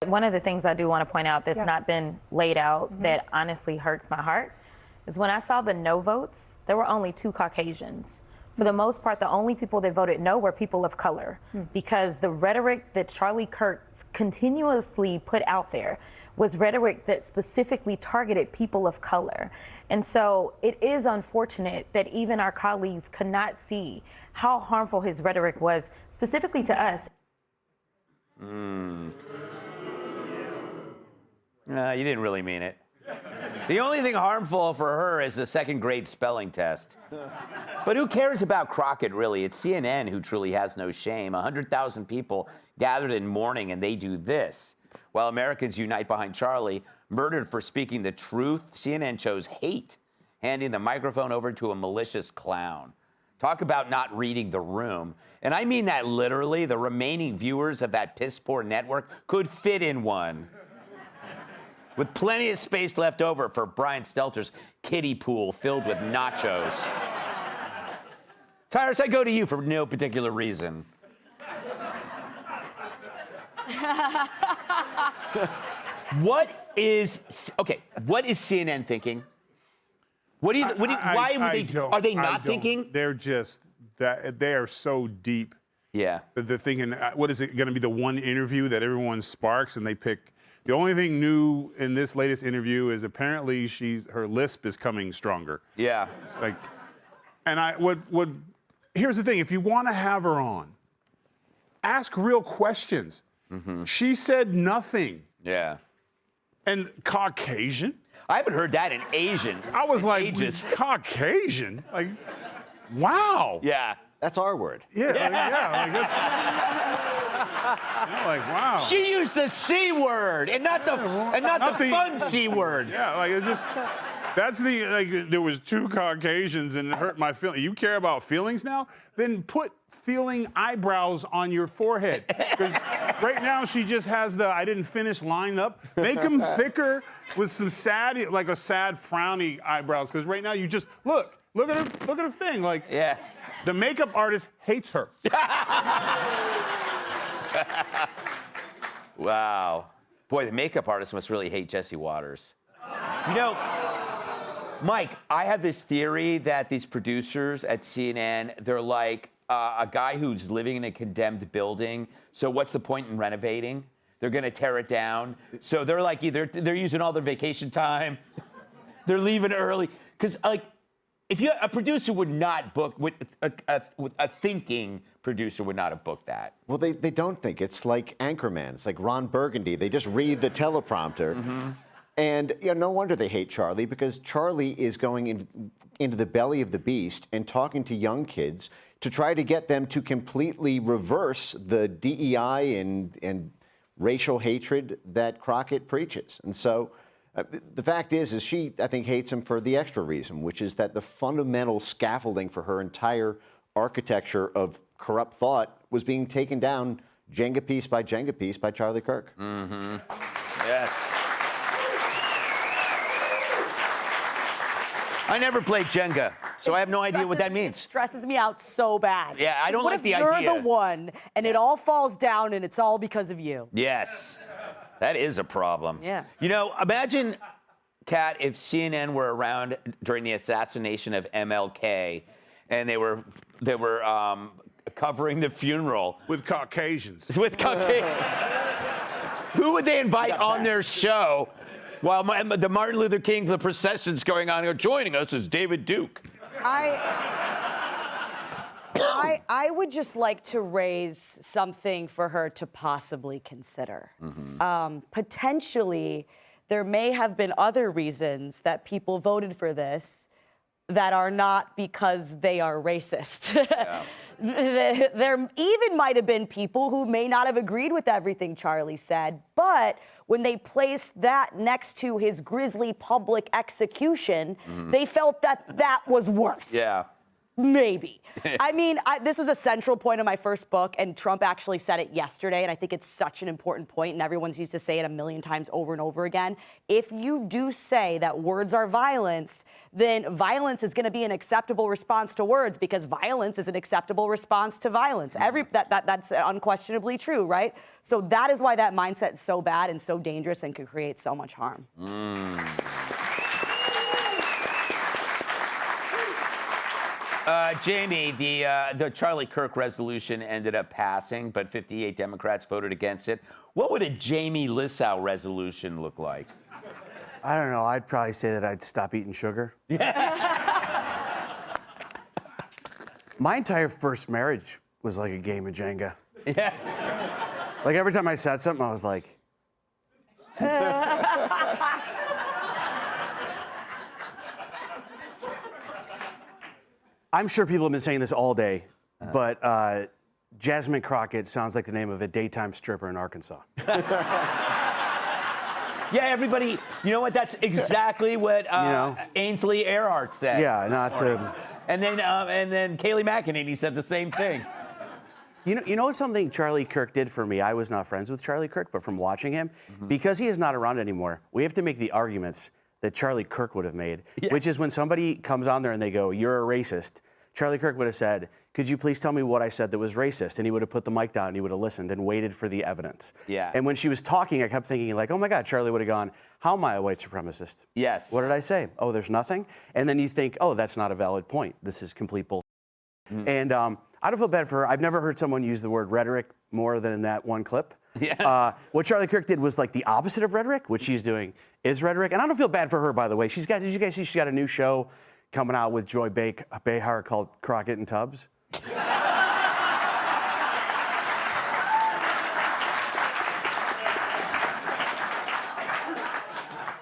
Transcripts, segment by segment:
one of the things I do want to point out that's not been laid out that honestly hurts my heart is when I saw the no votes, there were only 2 Caucasians. For the most part, the only people that voted no were people of color because the rhetoric that Charlie Kirk continuously put out there was rhetoric that specifically targeted people of color. And so it is unfortunate that even our colleagues could not see how harmful his rhetoric was, specifically to us. You didn't really mean it. The only thing harmful for her is the second-grade spelling test. But who cares about Crockett, really? It's CNN who truly has no shame. 100,000 people gathered in mourning, and they do this. While Americans unite behind Charlie, murdered for speaking the truth, CNN chose hate, handing the microphone over to a malicious clown. Talk about not reading the room. And I mean that literally. The remaining viewers of that piss-poor network could fit in one, with plenty of space left over for Brian Stelter's kiddie pool filled with nachos. Tyrus, I go to you for no particular reason. What is CNN thinking? Are they not thinking? They're just, they are so deep. Yeah. That they're thinking, what is it going to be, the one interview that everyone sparks and they pick? The only thing new in this latest interview is apparently her lisp is coming stronger. Yeah. Here's the thing, if you want to have her on, ask real questions. She said nothing. Yeah. And Caucasian? I haven't heard that in Asian. I was like, ages. Caucasian? Like, wow. Yeah. That's our word. Yeah. Like, wow. She used the C word and not the fun C word. Yeah, like it just. That's there was 2 Caucasians and it hurt my feelings. You care about feelings now? Then put feeling eyebrows on your forehead. Because right now she just has the I didn't finish line up. Make them thicker with some sad, like a sad frowny eyebrows. Because right now you just, look at her thing. Like, yeah. The makeup artist hates her. Wow. Boy, the makeup artist must really hate Jesse Waters. You know, Mike, I have this theory that these producers at CNN, they're like a guy who's living in a condemned building. So what's the point in renovating? They're going to tear it down. So they're like, they're using all their vacation time. They're leaving early. Because, like, a producer would not book, a thinking producer would not have booked that. Well, they don't think. It's like Anchorman. It's like Ron Burgundy. They just read the teleprompter. And no wonder they hate Charlie, because Charlie is going into the belly of the beast and talking to young kids to try to get them to completely reverse the DEI and racial hatred that Crockett preaches. And so the fact is she, I think, hates him for the extra reason, which is that the fundamental scaffolding for her entire architecture of corrupt thought was being taken down Jenga piece by Charlie Kirk. Yes. I never played Jenga, so I have no idea what that means. It stresses me out so bad. Yeah, I don't like the idea. What if you're the one and it all falls down and it's all because of you? Yes, that is a problem. Yeah. You know, imagine, Kat, if CNN were around during the assassination of MLK, and they were covering the funeral with Caucasians. With Caucasians. Who would they invite on their show? While the Martin Luther King, the procession's going on, joining us is David Duke. I would just like to raise something for her to possibly consider. Potentially, there may have been other reasons that people voted for this that are not because they are racist. Yeah. There even might have been people who may not have agreed with everything Charlie said, but when they placed that next to his grisly public execution, they felt that that was worse. Yeah. Maybe. I mean, this was a central point of my first book, and Trump actually said it yesterday, and I think it's such an important point, and everyone needs to say it a million times over and over again. If you do say that words are violence, then violence is going to be an acceptable response to words, because violence is an acceptable response to violence. That's unquestionably true, right? So that is why that mindset is so bad and so dangerous and can create so much harm. Jamie, the Charlie Kirk resolution ended up passing, but 58 Democrats voted against it. What would a Jamie Lissau resolution look like? I don't know. I'd probably say that I'd stop eating sugar. My entire first marriage was like a game of Jenga. Yeah. Like every time I said something, I was like, I'm sure people have been saying this all day, but Jasmine Crockett sounds like the name of a daytime stripper in Arkansas. Yeah, everybody, you know what? That's exactly what Ainsley Earhart said. Yeah, not so. And then Kayleigh McEnany said the same thing. You know something Charlie Kirk did for me? I was not friends with Charlie Kirk, but from watching him, because he is not around anymore, we have to make the arguments that Charlie Kirk would have made, which is when somebody comes on there and they go, "You're a racist." Charlie Kirk would have said, "Could you please tell me what I said that was racist?" And he would have put the mic down and he would have listened and waited for the evidence. Yeah. And when she was talking, I kept thinking like, oh my God, Charlie would have gone, "How am I a white supremacist?" Yes. What did I say? Oh, there's nothing. And then you think, oh, that's not a valid point. This is complete bull. And I don't feel bad for her. I've never heard someone use the word rhetoric more than in that one clip. Yeah. What Charlie Kirk did was like the opposite of rhetoric. What she's doing is rhetoric. And I don't feel bad for her, by the way. Did you guys see she's got a new show coming out with Joy Behar called Crockett and Tubbs?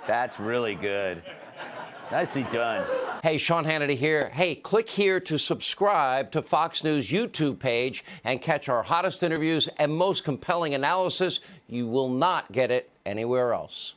That's really good. Nicely done. Hey, Sean Hannity here. Hey, click here to subscribe to Fox News YouTube page and catch our hottest interviews and most compelling analysis. You will not get it anywhere else.